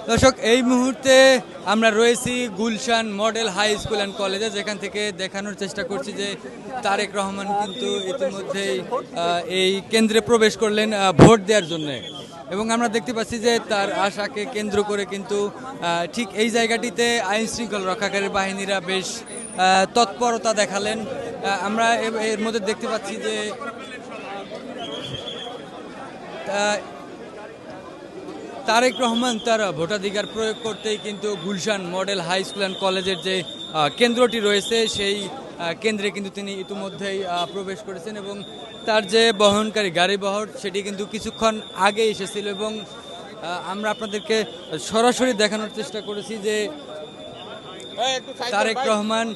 দর্শক, এই মুহূর্তে আমরা রয়েছি Gulshan model high school and কলেজে, যেখান থেকে দেখানোর চেষ্টা করছি যে তারেক রহমান কিন্তু ইতিমধ্যেই এই কেন্দ্রে প্রবেশ করলেন ভোট দেওয়ার জন্য। এবং আমরা দেখতে পাচ্ছি যে তার আশাকে কেন্দ্র করে কিন্তু ঠিক এই জায়গাটিতে আইন শৃঙ্খলা রক্ষাকারী বাহিনীরা বেশ তৎপরতা দেখালেন। আমরা এর মধ্যে দেখতে পাচ্ছি যে তারেক রহমান তার ভোটাধিকার প্রয়োগ করতেই কিন্তু Gulshan model high school and কলেজের যে কেন্দ্রটি রয়েছে সেই কেন্দ্রে কিন্তু তিনি ইতিমধ্যেই প্রবেশ করেছেন এবং তার যে বহনকারী গাড়ি বহর সেটি কিন্তু কিছুক্ষণ আগে এসেছিল এবং আমরা আপনাদেরকে সরাসরি দেখানোর চেষ্টা করেছি যে Tarek Rahman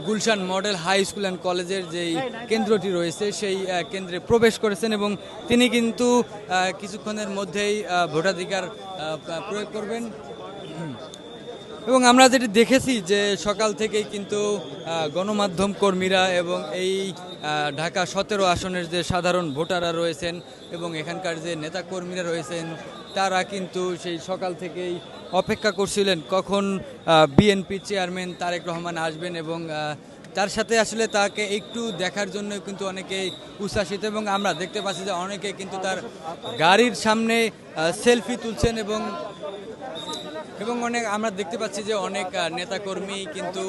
Gulshan model high school and কলেজের যেই কেন্দ্রটি রয়েছে সেই কেন্দ্রে প্রবেশ করেছেন এবং তিনি কিন্তু কিছুক্ষণের মধ্যেই ভোটাধিকার প্রয়োগ করবেন। এবং আমরা যেটি দেখেছি যে সকাল থেকেই কিন্তু গণমাধ্যম কর্মীরা এবং এই ঢাকা 17 আসনের যে সাধারণ ভোটাররা রয়েছেন এবং এখানকার যে নেতাকর্মীরা রয়েছেন তারা কিন্তু সেই সকাল থেকেই অপেক্ষা করছিলেন কখন বিএনপি চেয়ারম্যান তারেক রহমান আসবেন এবং তার সাথে আসলে তাকে একটু দেখার জন্য কিন্তু অনেকেই উচ্ছ্বাসিত এবং আমরা দেখতে পাচ্ছি যে অনেকে কিন্তু তার গাড়ির সামনে সেলফি তুলছেন এবং অনেক আমরা দেখতে পাচ্ছি যে অনেক নেতাকর্মী কিন্তু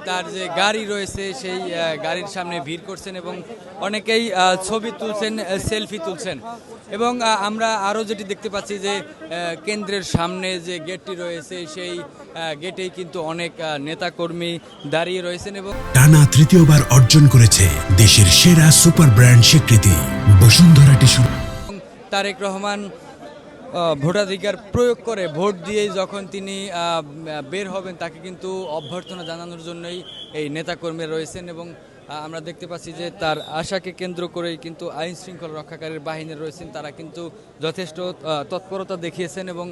তার যে গাড়ি রয়েছে সেই গাড়ির সামনে ভিড় করছেন এবং অনেকেই ছবি তুলছেন, সেলফি তুলছেন। এবং আমরা আরও যেটি দেখতে পাচ্ছি যে কেন্দ্রের সামনে যে গেটটি রয়েছে সেই গেটেই কিন্তু অনেক নেতাকর্মী দাঁড়িয়ে রয়েছেন এবং টানা তৃতীয়বার অর্জন করেছে দেশের সেরা সুপার ব্র্যান্ড স্বীকৃতি বসুন্ধরা টিস্যু। তারেক রহমান ভোটাধিকার প্রয়োগ করে ভোট দিয়েই যখন তিনি বের হবেন তাকে কিন্তু অভ্যর্থনা জানানোর জন্যই এই নেতাকর্মী রয়েছেন এবং আমরা দেখতে পাচ্ছি যে তার আশাকে কেন্দ্র করেই কিন্তু আইন শৃঙ্খলা রক্ষাকারী বাহিনী রয়েছেন, তারা কিন্তু যথেষ্ট তৎপরতা দেখিয়েছেন এবং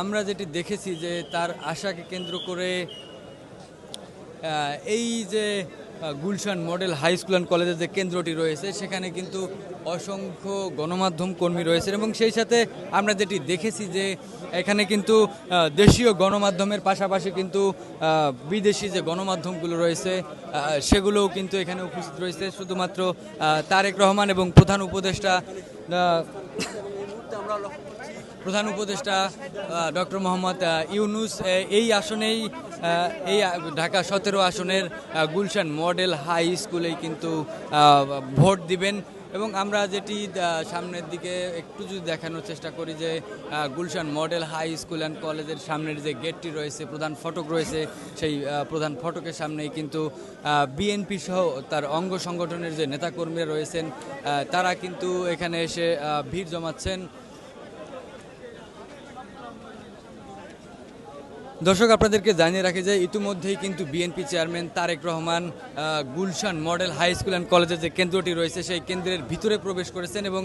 আমরা যেটি দেখেছি যে তার আশাকে কেন্দ্র করে এই যে Gulshan model high school and কলেজের যে কেন্দ্রটি রয়েছে সেখানে কিন্তু অসংখ্য গণমাধ্যম কর্মী রয়েছেন এবং সেই সাথে আমরা যেটি দেখেছি যে এখানে কিন্তু দেশীয় গণমাধ্যমের পাশাপাশি কিন্তু বিদেশি যে গণমাধ্যমগুলো রয়েছে সেগুলোও কিন্তু এখানে উপস্থিত রয়েছে। শুধুমাত্র তারেক রহমান এবং প্রধান উপদেষ্টা ডক্টর মোহাম্মদ ইউনুস এই আসনেই এই ঢাকা 17 আসনের গুলশান মডেল হাই স্কুলেই কিন্তু ভোট দিবেন এবং আমরা যেটি সামনের দিকে একটু যদি দেখানোর চেষ্টা করি যে Gulshan model high school and কলেজের সামনের যে গেটটি রয়েছে, প্রধান ফটক রয়েছে, সেই প্রধান ফটকের সামনেই কিন্তু বিএনপি সহ তার অঙ্গ সংগঠনের যে নেতাকর্মীরা রয়েছেন তারা কিন্তু এখানে এসে ভিড় জমাচ্ছেন। দর্শক, আপনাদেরকে জানিয়ে রাখি যে ইতিমধ্যেই কিন্তু BNP chairman Tarek Rahman Gulshan model high school and কলেজের যে কেন্দ্রটি রয়েছে সেই কেন্দ্রের ভিতরে প্রবেশ করেছেন এবং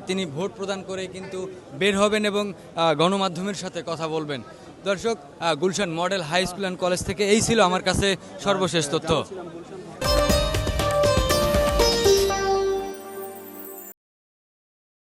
তিনি ভোট প্রদান করে কিন্তু বের হবেন এবং গণমাধ্যমের সাথে কথা বলবেন। দর্শক, Gulshan model high school and college থেকে এই ছিল আমার কাছে সর্বশেষ তথ্য।